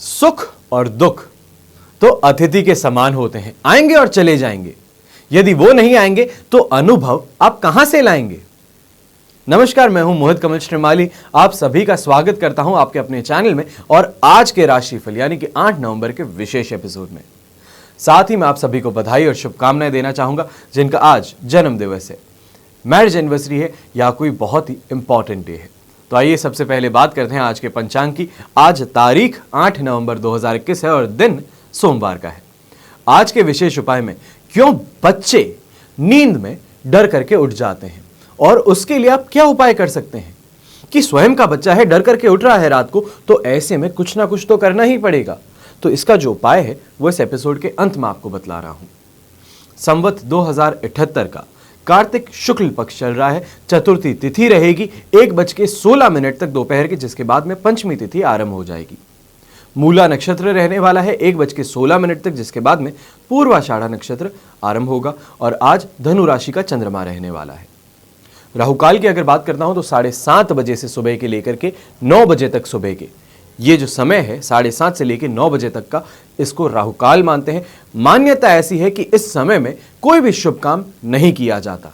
सुख और दुख तो अतिथि के समान होते हैं, आएंगे और चले जाएंगे। यदि वो नहीं आएंगे तो अनुभव आप कहां से लाएंगे। नमस्कार, मैं हूं मोहित कमल श्रीमाली। आप सभी का स्वागत करता हूं आपके अपने चैनल में और आज के राशिफल यानी कि 8 नवंबर के विशेष एपिसोड में। साथ ही मैं आप सभी को बधाई और शुभकामनाएं देना चाहूंगा जिनका आज जन्म दिवस है, मैरिज एनिवर्सरी है या कोई बहुत ही इंपॉर्टेंट डे है। तो आइए सबसे पहले बात करते हैं आज के पंचांग की। आज तारीख 8 नवंबर 2021 है और दिन सोमवार का है। आज के विशेष उपाय में क्यों बच्चे नींद में डर करके उठ जाते हैं और उसके लिए आप क्या उपाय कर सकते हैं कि स्वयं का बच्चा है, डर करके उठ रहा है रात को, तो ऐसे में कुछ ना कुछ तो करना ही पड़ेगा। तो इसका जो उपाय है वो इस एपिसोड के अंत में आपको बतला रहा हूं। संवत 2078 का कार्तिक शुक्ल पक्ष चल रहा है। चतुर्थी तिथि रहेगी 1:16 तक दोपहर की, जिसके बाद में पंचमी तिथि आरंभ हो जाएगी। मूला नक्षत्र रहने वाला है 1:16 तक, जिसके बाद में पूर्वाषाढ़ा नक्षत्र आरंभ होगा और आज धनु राशि का चंद्रमा रहने वाला है। राहुकाल की अगर बात करता हूं तो 7:30 बजे से सुबह के लेकर के 9 बजे तक सुबह के ये जो समय है 7:30 से लेकर 9 बजे तक का, इसको राहुकाल मानते हैं। मान्यता ऐसी है कि इस समय में कोई भी शुभ काम नहीं किया जाता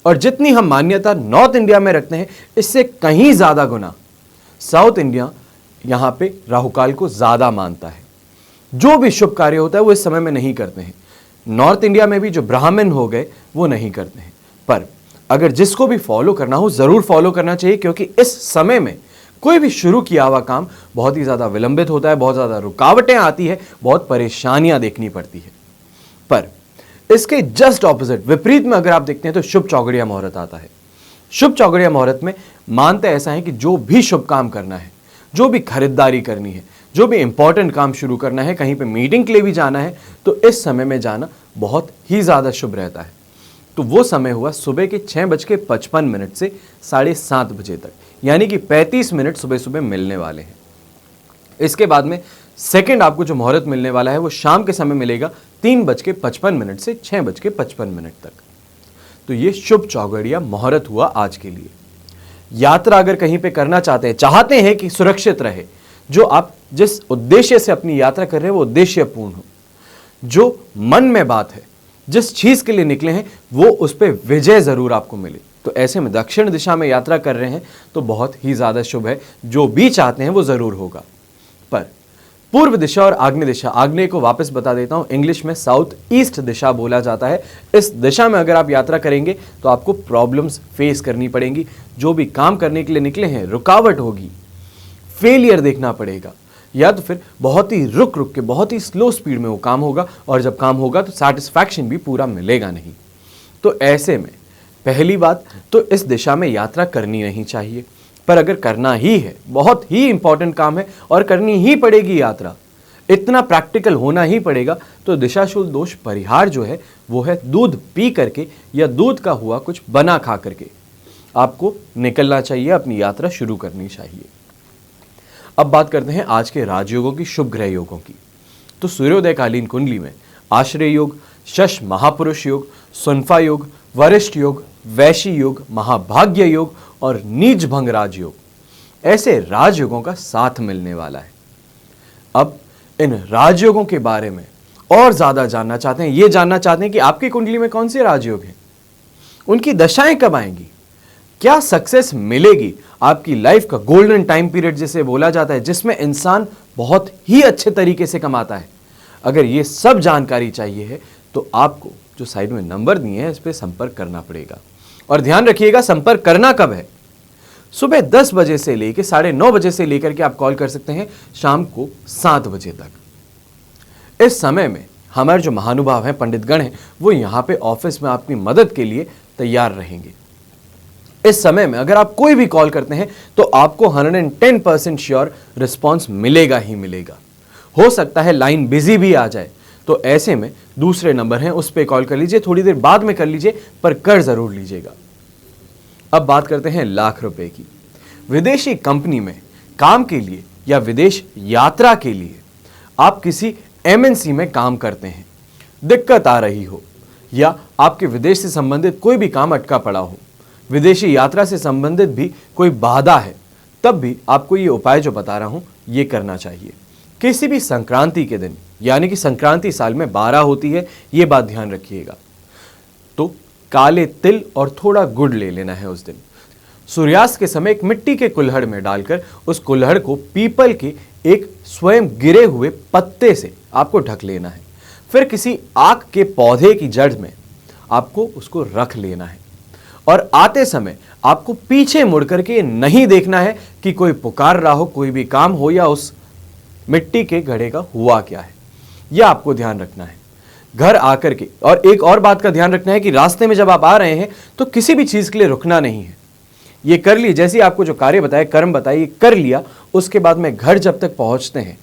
और जितनी हम मान्यता नॉर्थ इंडिया में रखते हैं इससे कहीं ज्यादा गुना साउथ इंडिया यहां पे राहुकाल को ज्यादा मानता है। जो भी शुभ कार्य होता है वो इस समय में नहीं करते हैं। नॉर्थ इंडिया में भी जो ब्राह्मण हो गए वो नहीं करते हैं, पर अगर जिसको भी फॉलो करना हो जरूर फॉलो करना चाहिए, क्योंकि इस समय में कोई भी शुरू किया हुआ काम बहुत ही ज्यादा विलंबित होता है, बहुत ज्यादा रुकावटें आती है, बहुत परेशानियां देखनी पड़ती है। पर इसके जस्ट ऑपोजिट विपरीत में अगर आप देखते हैं तो शुभ चौगड़िया मुहूर्त आता है। शुभ चौगड़िया मुहूर्त में मानते ऐसा है कि जो भी शुभ काम करना है, जो भी खरीदारी करनी है, जो भी इंपॉर्टेंट काम शुरू करना है, कहीं पे मीटिंग के लिए भी जाना है, तो इस समय में जाना बहुत ही ज्यादा शुभ रहता है। तो वो समय हुआ सुबह के 6:55 से 7:30 बजे तक, यानी कि 35 मिनट सुबह सुबह मिलने वाले हैं। इसके बाद में सेकंड आपको जो मुहूर्त मिलने वाला है वो शाम के समय मिलेगा 3:55 से 6:55 तक। तो ये शुभ चौगड़िया मुहूर्त हुआ आज के लिए। यात्रा अगर कहीं पे करना चाहते हैं कि सुरक्षित रहे, जो आप जिस उद्देश्य से अपनी यात्रा कर रहे हैं वो उद्देश्य पूर्ण हो, जो मन में बात है, जिस चीज के लिए निकले हैं वो उस पर विजय जरूर आपको मिले, तो ऐसे में दक्षिण दिशा में यात्रा कर रहे हैं तो बहुत ही ज्यादा शुभ है। जो भी चाहते हैं वो जरूर होगा। पर पूर्व दिशा और आग्नेय दिशा, आग्नेय को वापस बता देता हूं, इंग्लिश में साउथ ईस्ट दिशा बोला जाता है। इस दिशा में अगर आप यात्रा करेंगे तो आपको प्रॉब्लम्स फेस करनी पड़ेंगी। जो भी काम करने के लिए निकले हैं रुकावट होगी, फेलियर देखना पड़ेगा, या तो फिर बहुत ही रुक रुक के बहुत ही स्लो स्पीड में वो काम होगा और जब काम होगा तो सैटिस्फैक्शन भी पूरा मिलेगा नहीं। तो ऐसे में पहली बात तो इस दिशा में यात्रा करनी नहीं चाहिए। पर अगर करना ही है, बहुत ही इंपॉर्टेंट काम है और करनी ही पड़ेगी यात्रा, इतना प्रैक्टिकल होना ही पड़ेगा, तो दिशाशूल दोष परिहार जो है वो है दूध पी करके या दूध का हुआ कुछ बना खा करके आपको निकलना चाहिए, अपनी यात्रा शुरू करनी चाहिए। अब बात करते हैं आज के राजयोगों की, शुभ ग्रह योगों की। तो सूर्योदयकालीन कुंडली में आश्रय योग, शश महापुरुष योग, सुनफा योग, वरिष्ठ योग, वैशी योग, महाभाग्य योग और नीच भंग राजयोग, ऐसे राजयोगों का साथ मिलने वाला है। अब इन राजयोगों के बारे में और ज्यादा जानना चाहते हैं, ये जानना चाहते हैं कि आपकी कुंडली में कौन से राजयोग हैं, उनकी दशाएं कब आएंगी, क्या सक्सेस मिलेगी, आपकी लाइफ का गोल्डन टाइम पीरियड जिसे बोला जाता है, जिसमें इंसान बहुत ही अच्छे तरीके से कमाता है। अगर ये सब जानकारी चाहिए है तो आपको जो साइड में नंबर दिए हैं इस पर संपर्क करना पड़ेगा। और ध्यान रखिएगा, संपर्क करना कब है, सुबह 10 बजे से लेकर 9:30 बजे से लेकर के आप कॉल कर सकते हैं शाम को 7 बजे तक। इस समय में हमारे जो महानुभाव हैं, पंडितगण हैं, वो यहाँ पे ऑफिस में आपकी मदद के लिए तैयार रहेंगे। इस समय में अगर आप कोई भी कॉल करते हैं तो आपको 110% श्योर रिस्पॉन्स मिलेगा ही मिलेगा। हो सकता है लाइन बिजी भी आ जाए, तो ऐसे में दूसरे नंबर हैं उस पर कॉल कर लीजिए, थोड़ी देर बाद में कर लीजिए, पर कर जरूर लीजिएगा। अब बात करते हैं लाख रुपए की। विदेशी कंपनी में काम के लिए या विदेश यात्रा के लिए आप किसी एमएनसी में काम करते हैं, दिक्कत आ रही हो या आपके विदेश से संबंधित कोई भी काम अटका पड़ा हो, विदेशी यात्रा से संबंधित भी कोई बाधा है, तब भी आपको ये उपाय जो बता रहा हूं ये करना चाहिए। किसी भी संक्रांति के दिन, यानी कि संक्रांति साल में 12 होती है, ये बात ध्यान रखिएगा, तो काले तिल और थोड़ा गुड़ ले लेना है उस दिन। सूर्यास्त के समय एक मिट्टी के कुल्हड़ में डालकर उस कुल्हड़ को पीपल के एक स्वयं गिरे हुए पत्ते से आपको ढक लेना है। फिर किसी आक के पौधे की जड़ में आपको उसको रख लेना है और आते समय आपको पीछे मुड़ करके नहीं देखना है कि कोई पुकार रहा हो, कोई भी काम हो, या उस मिट्टी के घड़े का हुआ क्या है, यह आपको ध्यान रखना है। घर आकर के, और एक और बात का ध्यान रखना है कि रास्ते में जब आप आ रहे हैं तो किसी भी चीज के लिए रुकना नहीं है। ये कर ली, जैसे आपको जो कार्य बताए, कर्म बताए, ये कर लिया, उसके बाद में घर जब तक पहुंचते हैं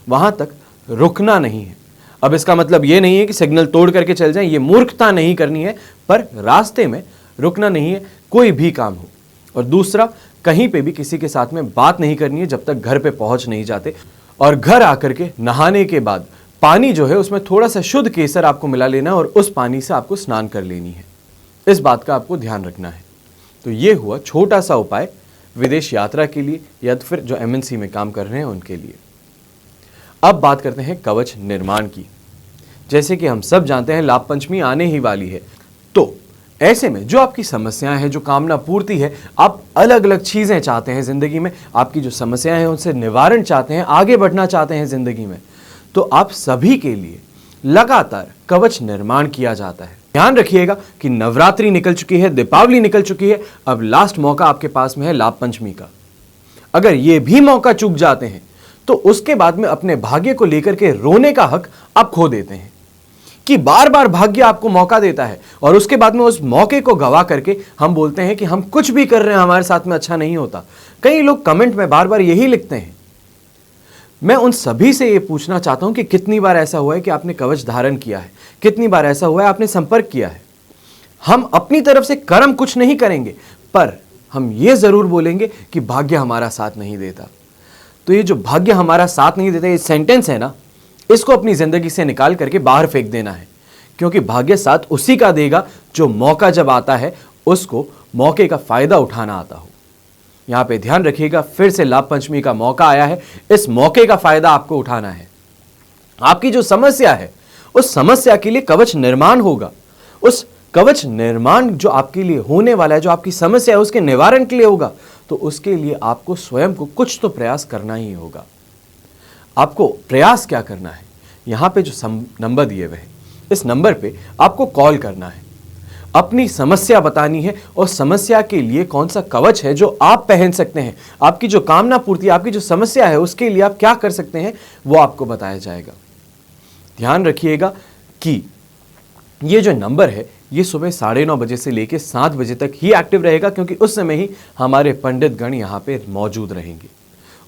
वहां तक रुकना नहीं है। अब इसका मतलब ये नहीं है कि सिग्नल तोड़ करके चल जाएं, ये मूर्खता नहीं करनी है, पर रास्ते में रुकना नहीं है, कोई भी काम हो। और दूसरा, कहीं पे भी किसी के साथ में बात नहीं करनी है जब तक घर पे पहुंच नहीं जाते। और घर आकर के नहाने के बाद पानी जो है उसमें थोड़ा सा शुद्ध केसर आपको मिला लेना और उस पानी से आपको स्नान कर लेनी है। इस बात का आपको ध्यान रखना है। तो ये हुआ छोटा सा उपाय विदेश यात्रा के लिए या तो फिर जो एमएनसी में काम कर रहे हैं उनके लिए। अब बात करते हैं कवच निर्माण की। जैसे कि हम सब जानते हैं लाभ पंचमी आने ही वाली है, तो ऐसे में जो आपकी समस्याएं हैं, जो कामना पूर्ति है, आप अलग अलग चीजें चाहते हैं जिंदगी में, आपकी जो समस्याएं हैं उनसे निवारण चाहते हैं, आगे बढ़ना चाहते हैं जिंदगी में, तो आप सभी के लिए लगातार कवच निर्माण किया जाता है। ध्यान रखिएगा कि नवरात्रि निकल चुकी है, दीपावली निकल चुकी है, अब लास्ट मौका आपके पास में है लाभ पंचमी का। अगर ये भी मौका चूक जाते हैं तो उसके बाद में अपने भाग्य को लेकर के रोने का हक आप खो देते हैं कि बार बार भाग्य आपको मौका देता है और उसके बाद में उस मौके को गवा करके हम बोलते हैं कि हम कुछ भी कर रहे हैं हमारे साथ में अच्छा नहीं होता। कई लोग कमेंट में बार बार यही लिखते हैं। मैं उन सभी से ये पूछना चाहता हूं कि कितनी बार ऐसा हुआ है कि आपने कवच धारण किया है, कितनी बार ऐसा हुआ है आपने संपर्क किया है। हम अपनी तरफ से कर्म कुछ नहीं करेंगे, पर हम ये जरूर बोलेंगे कि भाग्य हमारा साथ नहीं देता। तो ये जो भाग्य हमारा साथ नहीं देता, ये सेंटेंस है ना, इसको अपनी जिंदगी से निकाल करके बाहर फेंक देना है, क्योंकि भाग्य साथ उसी का देगा जो मौका जब आता है उसको मौके का फायदा उठाना आता हो। यहां पे ध्यान रखिएगा, फिर से लाभ पंचमी का मौका आया है, इस मौके का फायदा आपको उठाना है। आपकी जो समस्या है उस समस्या के लिए कवच निर्माण होगा। उस कवच निर्माण जो आपके लिए होने वाला है, जो आपकी समस्या है उसके निवारण के लिए होगा, तो उसके लिए आपको स्वयं को कुछ तो प्रयास करना ही होगा। आपको प्रयास क्या करना है, यहां पे जो नंबर दिए हुए हैं इस नंबर पे आपको कॉल करना है, अपनी समस्या बतानी है और समस्या के लिए कौन सा कवच है जो आप पहन सकते हैं, आपकी जो कामना पूर्ति, आपकी जो समस्या है उसके लिए आप क्या कर सकते हैं वो आपको बताया जाएगा। ध्यान रखिएगा कि ये जो नंबर है ये सुबह 9:30 बजे से लेकर 7 बजे तक ही एक्टिव रहेगा, क्योंकि उस समय ही हमारे पंडित गण यहाँ पे मौजूद रहेंगे।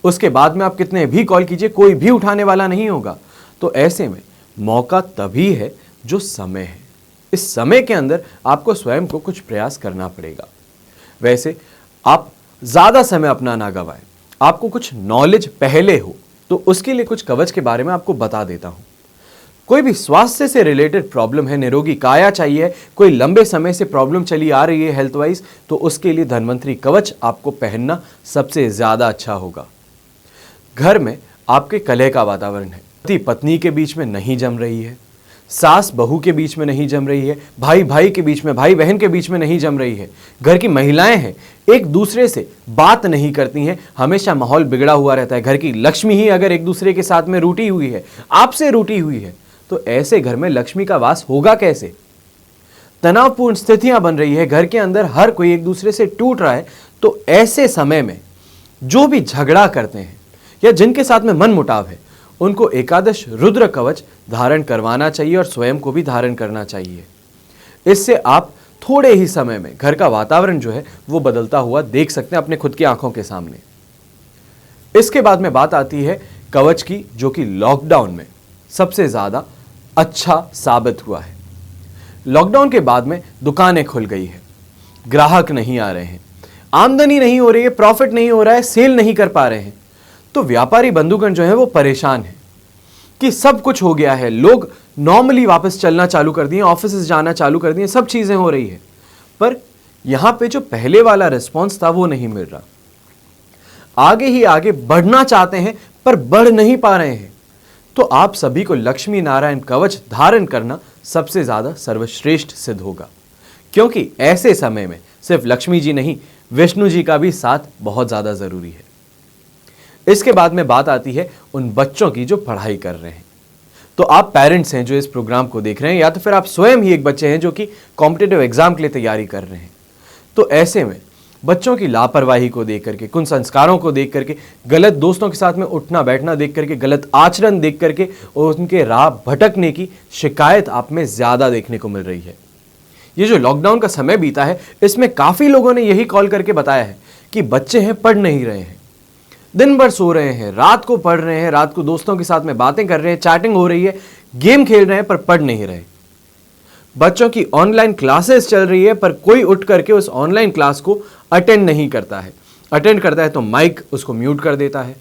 उसके बाद में आप कितने भी कॉल कीजिए, कोई भी उठाने वाला नहीं होगा। तो ऐसे में मौका तभी है जो समय है, इस समय के अंदर आपको स्वयं को कुछ प्रयास करना पड़ेगा। वैसे आप ज़्यादा समय अपना ना गवाएं, आपको कुछ नॉलेज पहले हो, तो उसके लिए कुछ कवच के बारे में आपको बता देता हूं। कोई भी स्वास्थ्य से रिलेटेड प्रॉब्लम है, निरोगी काया चाहिए, कोई लंबे समय से प्रॉब्लम चली आ रही है हेल्थ वाइज, तो उसके लिए धन्वंतरी कवच आपको पहनना सबसे ज़्यादा अच्छा होगा। घर में आपके कलह का वातावरण है, पति पत्नी के बीच में नहीं जम रही है, सास बहू के बीच में नहीं जम रही है, भाई भाई के बीच में, भाई बहन के बीच में नहीं जम रही है, घर की महिलाएं हैं एक दूसरे से बात नहीं करती हैं, हमेशा माहौल बिगड़ा हुआ रहता है, घर की लक्ष्मी ही अगर एक दूसरे के साथ में रूठी हुई है, आपसे रूठी हुई है, तो ऐसे घर में लक्ष्मी का वास होगा कैसे? तनावपूर्ण स्थितियां बन रही है, घर के अंदर हर कोई एक दूसरे से टूट रहा है। तो ऐसे समय में जो भी झगड़ा करते हैं या जिनके साथ में मन मुटाव है, उनको एकादश रुद्र कवच धारण करवाना चाहिए और स्वयं को भी धारण करना चाहिए। इससे आप थोड़े ही समय में घर का वातावरण जो है वो बदलता हुआ देख सकते हैं अपने खुद की आंखों के सामने। इसके बाद में बात आती है कवच की, जो कि लॉकडाउन में सबसे ज्यादा अच्छा साबित हुआ है। लॉकडाउन के बाद में दुकानें खुल गई है, ग्राहक नहीं आ रहे हैं, आमदनी नहीं हो रही है, प्रॉफिट नहीं हो रहा है, सेल नहीं कर पा रहे हैं, तो व्यापारी बंधुगण जो है वो परेशान है कि सब कुछ हो गया है, लोग नॉर्मली वापस चलना चालू कर दिए, ऑफिस जाना चालू कर दिए, सब चीजें हो रही है, पर यहां पे जो पहले वाला रिस्पॉन्स था वो नहीं मिल रहा। आगे ही आगे बढ़ना चाहते हैं पर बढ़ नहीं पा रहे हैं। तो आप सभी को लक्ष्मी नारायण कवच धारण करना सबसे ज्यादा सर्वश्रेष्ठ सिद्ध होगा, क्योंकि ऐसे समय में सिर्फ लक्ष्मी जी नहीं, विष्णु जी का भी साथ बहुत ज्यादा जरूरी है। इसके बाद में बात आती है उन बच्चों की जो पढ़ाई कर रहे हैं। तो आप पेरेंट्स हैं जो इस प्रोग्राम को देख रहे हैं, या तो फिर आप स्वयं ही एक बच्चे हैं जो कि कॉम्पिटिटिव एग्जाम के लिए तैयारी कर रहे हैं। तो ऐसे में बच्चों की लापरवाही को देख करके, कुछ संस्कारों को देख करके, गलत दोस्तों के साथ में उठना बैठना देख करके, गलत आचरण देख करके और उनके राह भटकने की शिकायत आप में ज्यादा देखने को मिल रही है। ये जो लॉकडाउन का समय बीता है, इसमें काफी लोगों ने यही कॉल करके बताया है कि बच्चे हैं पढ़ नहीं रहे हैं, दिन भर सो रहे हैं, रात को पढ़ रहे हैं, रात को दोस्तों के साथ में बातें कर रहे हैं, चैटिंग हो रही है, गेम खेल रहे हैं पर पढ़ नहीं रहे। बच्चों की ऑनलाइन क्लासेस चल रही है पर कोई उठ करके उस ऑनलाइन क्लास को अटेंड नहीं करता है। अटेंड करता है तो माइक उसको म्यूट कर देता है,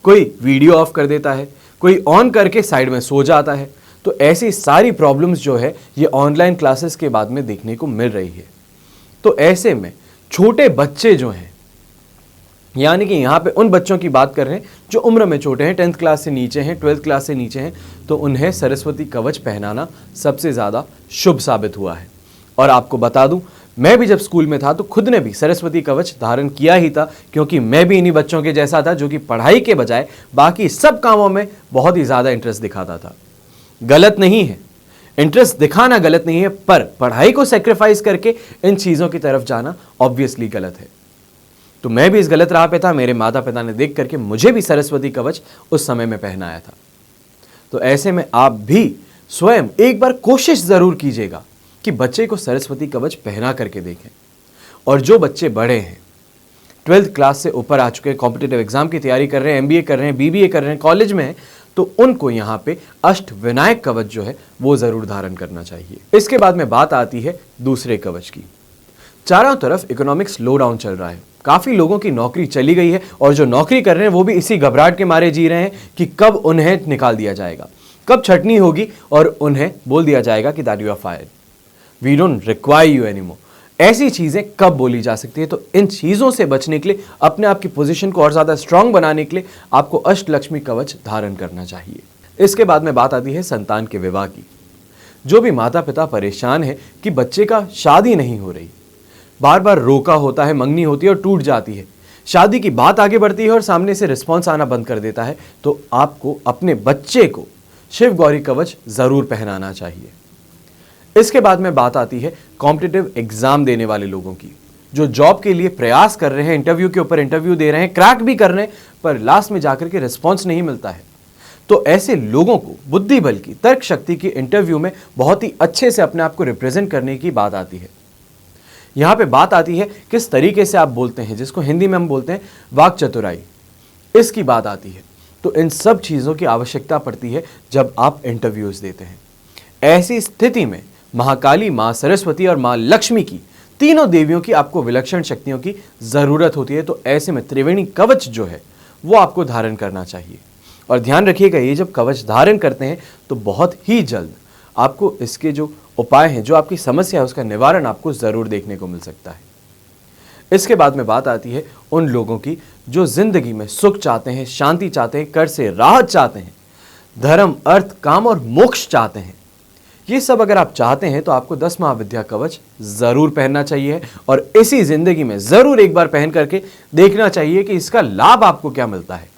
कोई वीडियो ऑफ कर देता है, कोई ऑन करके साइड में सो जाता है। तो ऐसी सारी प्रॉब्लम्स जो है ये ऑनलाइन क्लासेस के बाद में देखने को मिल रही है। तो ऐसे में छोटे बच्चे जो हैं, यानी कि यहाँ पे उन बच्चों की बात कर रहे हैं जो उम्र में छोटे हैं, 10th क्लास से नीचे हैं, 12th क्लास से नीचे हैं, तो उन्हें सरस्वती कवच पहनाना सबसे ज़्यादा शुभ साबित हुआ है। और आपको बता दूं, मैं भी जब स्कूल में था तो खुद ने भी सरस्वती कवच धारण किया ही था, क्योंकि मैं भी इन्हीं बच्चों के जैसा था जो कि पढ़ाई के बजाय बाकी सब कामों में बहुत ही ज़्यादा इंटरेस्ट दिखाता था। गलत नहीं है, इंटरेस्ट दिखाना गलत नहीं है, पर पढ़ाई को सेक्रीफाइस करके इन चीज़ों की तरफ जाना ऑब्वियसली गलत है। तो मैं भी इस गलत राह पे था। मेरे माता पिता ने देख करके मुझे भी सरस्वती कवच उस समय में पहनाया था। तो ऐसे में आप भी स्वयं एक बार कोशिश जरूर कीजिएगा कि बच्चे को सरस्वती कवच पहना करके देखें। और जो बच्चे बड़े हैं, 12th क्लास से ऊपर आ चुके हैं, कॉम्पिटिटिव एग्जाम की तैयारी कर रहे हैं, MBA कर रहे हैं, BBA कर रहे हैं, कॉलेज में हैं, तो उनको यहाँ पे अष्ट विनायक कवच जो है वो जरूर धारण करना चाहिए। इसके बाद में बात आती है दूसरे कवच की। चारों तरफ इकोनॉमिक स्लो डाउन चल रहा है, काफी लोगों की नौकरी चली गई है और जो नौकरी कर रहे हैं वो भी इसी घबराहट के मारे जी रहे हैं कि कब उन्हें निकाल दिया जाएगा, कब छटनी होगी और उन्हें बोल दिया जाएगा कि that you are fired, we don't require you anymore. ऐसी चीजें कब बोली जा सकती है? तो इन चीजों से बचने के लिए, अपने आप की पोजीशन को और ज्यादा स्ट्रांग बनाने के लिए आपको अष्टलक्ष्मी कवच धारण करना चाहिए। इसके बाद में बात आती है संतान के विवाह की। जो भी माता पिता परेशान है कि बच्चे का शादी नहीं हो रही, बार बार रोका होता है, मंगनी होती है और टूट जाती है, शादी की बात आगे बढ़ती है और सामने से रिस्पॉन्स आना बंद कर देता है, तो आपको अपने बच्चे को शिव गौरी कवच जरूर पहनाना चाहिए। इसके बाद में बात आती है कॉम्पिटिटिव एग्जाम देने वाले लोगों की, जो जॉब के लिए प्रयास कर रहे हैं, इंटरव्यू के ऊपर इंटरव्यू दे रहे हैं, क्रैक भी कर रहे हैं, पर लास्ट में जाकर के रिस्पॉन्स नहीं मिलता है। तो ऐसे लोगों को बुद्धि बल की, तर्क शक्ति की इंटरव्यू में बहुत ही अच्छे से अपने आप को रिप्रेजेंट करने की बात आती है। यहां पे बात आती है किस तरीके से आप बोलते हैं, जिसको हिंदी में हम बोलते हैं वाक चतुराई, इसकी बात आती है। तो इन सब चीजों की आवश्यकता पड़ती है जब आप इंटरव्यूज देते हैं। ऐसी स्थिति में महाकाली, मां सरस्वती और मां लक्ष्मी की, तीनों देवियों की आपको विलक्षण शक्तियों की जरूरत होती है। तो ऐसे में त्रिवेणी कवच जो है वो आपको धारण करना चाहिए। और ध्यान रखिएगा, ये जब कवच धारण करते हैं तो बहुत ही जल्द आपको इसके जो उपाय हैं, जो आपकी समस्या है, उसका निवारण आपको जरूर देखने को मिल सकता है। इसके बाद में बात आती है उन लोगों की जो जिंदगी में सुख चाहते हैं, शांति चाहते हैं, कर से राहत चाहते हैं, धर्म, अर्थ, काम और मोक्ष चाहते हैं। ये सब अगर आप चाहते हैं तो आपको 10 महाविद्या कवच जरूर पहनना चाहिए और इसी जिंदगी में जरूर एक बार पहन करके देखना चाहिए कि इसका लाभ आपको क्या मिलता है।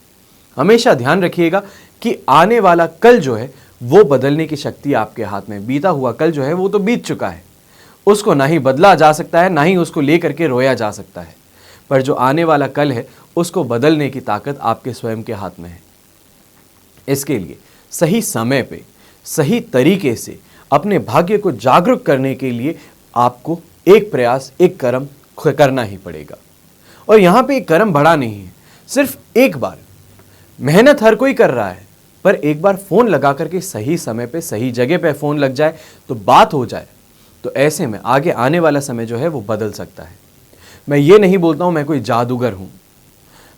हमेशा ध्यान रखिएगा कि आने वाला कल जो है वो बदलने की शक्ति आपके हाथ में। बीता हुआ कल जो है वो तो बीत चुका है, उसको ना ही बदला जा सकता है, ना ही उसको लेकर के रोया जा सकता है, पर जो आने वाला कल है उसको बदलने की ताकत आपके स्वयं के हाथ में है। इसके लिए सही समय पे, सही तरीके से अपने भाग्य को जागरूक करने के लिए आपको एक प्रयास, एक कर्म करना ही पड़ेगा। और यहां पे एक कर्म बड़ा नहीं है, सिर्फ एक बार मेहनत हर कोई कर रहा है, पर एक बार फोन लगा करके सही समय पे, सही जगह पे फोन लग जाए तो बात हो जाए, तो ऐसे में आगे आने वाला समय जो है वो बदल सकता है। मैं ये नहीं बोलता हूं मैं कोई जादूगर हूं,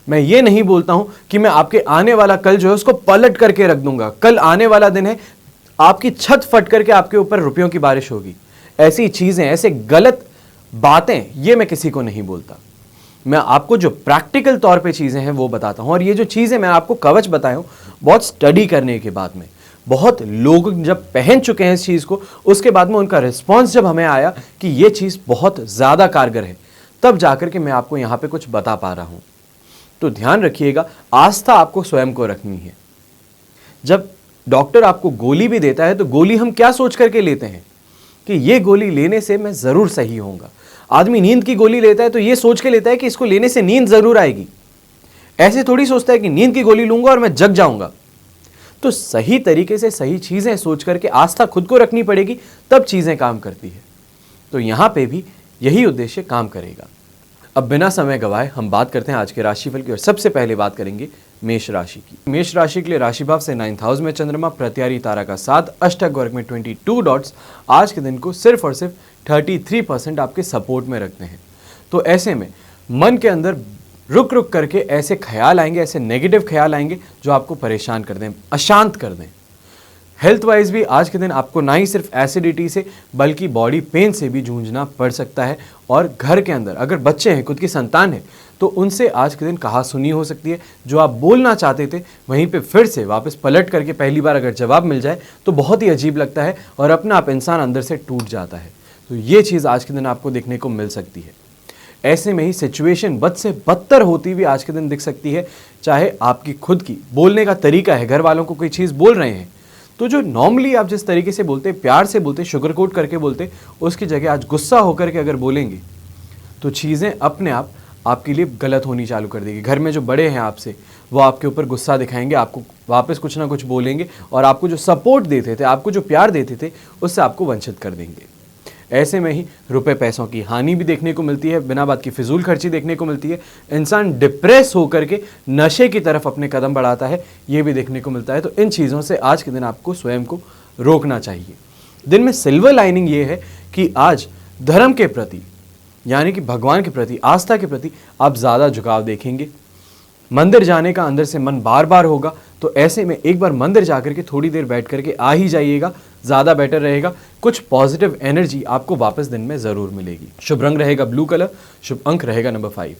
मैं ये नहीं बोलता हूं कि मैं आपके आने वाला कल जो है उसको पलट करके रख दूंगा। कल आने वाला दिन है, आपकी छत फट करके आपके ऊपर रुपयों की बारिश होगी। ऐसी चीजें, ऐसे गलत बातें, ये मैं किसी को नहीं बोलता। मैं आपको जो प्रैक्टिकल तौर पे चीज़ें हैं वो बताता हूँ। और ये जो चीज़ें मैं आपको कवच बताया हूँ, बहुत स्टडी करने के बाद में, बहुत लोग जब पहन चुके हैं इस चीज़ को, उसके बाद में उनका रिस्पॉन्स जब हमें आया कि ये चीज़ बहुत ज़्यादा कारगर है, तब जाकर के मैं आपको यहाँ पे कुछ बता पा रहा हूँ। तो ध्यान रखिएगा, आस्था आपको स्वयं को रखनी है। जब डॉक्टर आपको गोली भी देता है तो गोली हम क्या सोच करके लेते हैं कि ये गोली लेने से मैं ज़रूर सही होऊंगा। आदमी नींद की गोली लेता है तो ये सोच के लेता है कि इसको लेने से नींद ज़रूर आएगी। ऐसे थोड़ी सोचता है कि नींद की गोली लूंगा और मैं जग जाऊंगा। तो सही तरीके से सही चीज़ें सोच करके आस्था खुद को रखनी पड़ेगी, तब चीज़ें काम करती है। तो यहाँ पे भी यही उद्देश्य काम करेगा। अब बिना समय गवाए हम बात करते हैं आज के राशिफल की, और सबसे पहले बात करेंगे मेष राशि की। मेष राशि के लिए राशि भाव से 9th हाउस में चंद्रमा, प्रत्यारी तारा का 7, अष्टक वर्ग में 22 डॉट्स आज के दिन को सिर्फ और सिर्फ 33% आपके सपोर्ट में रखते हैं। तो ऐसे में मन के अंदर रुक रुक करके ऐसे ख्याल आएंगे, ऐसे नेगेटिव ख्याल आएंगे जो आपको परेशान कर दें, अशांत कर दें। हेल्थ वाइज भी आज के दिन आपको ना ही सिर्फ एसिडिटी से बल्कि बॉडी पेन से भी जूझना पड़ सकता है। और घर के अंदर अगर बच्चे हैं, खुद की संतान है, तो उनसे आज के दिन कहा सुनी हो सकती है। जो आप बोलना चाहते थे वहीं पे फिर से वापस पलट करके पहली बार अगर जवाब मिल जाए तो बहुत ही अजीब लगता है और अपना आप इंसान अंदर से टूट जाता है। तो ये चीज़ आज के दिन आपको देखने को मिल सकती है। ऐसे में ही सिचुएशन बद से बदतर होती हुई आज के दिन दिख सकती है। चाहे आपकी खुद की बोलने का तरीका है, घर वालों को कोई चीज़ बोल रहे हैं तो जो नॉर्मली आप जिस तरीके से बोलते, प्यार से बोलते, शुगर कोट करके बोलते, उसकी जगह आज गुस्सा होकर के अगर बोलेंगे तो चीज़ें अपने आप आपके लिए गलत होनी चालू कर देगी। घर में जो बड़े हैं आपसे, वो आपके ऊपर गुस्सा दिखाएंगे, आपको वापस कुछ ना कुछ बोलेंगे और आपको जो सपोर्ट देते थे, आपको जो प्यार देते थे, उससे आपको वंचित कर देंगे। ऐसे में ही रुपए पैसों की हानि भी देखने को मिलती है, बिना बात की फिजूल खर्ची देखने को मिलती है। इंसान डिप्रेस होकर के नशे की तरफ अपने कदम बढ़ाता है, ये भी देखने को मिलता है। तो इन चीज़ों से आज के दिन आपको स्वयं को रोकना चाहिए। दिन में सिल्वर लाइनिंग ये है कि आज धर्म के प्रति, यानी कि भगवान के प्रति, आस्था के प्रति आप ज़्यादा झुकाव देखेंगे। मंदिर जाने का अंदर से मन बार बार होगा, तो ऐसे में एक बार मंदिर जाकर के थोड़ी देर बैठ करके आ ही जाइएगा, ज़्यादा बेटर रहेगा। कुछ पॉजिटिव एनर्जी आपको वापस दिन में ज़रूर मिलेगी। शुभ रंग रहेगा ब्लू कलर, शुभ अंक रहेगा नंबर 5।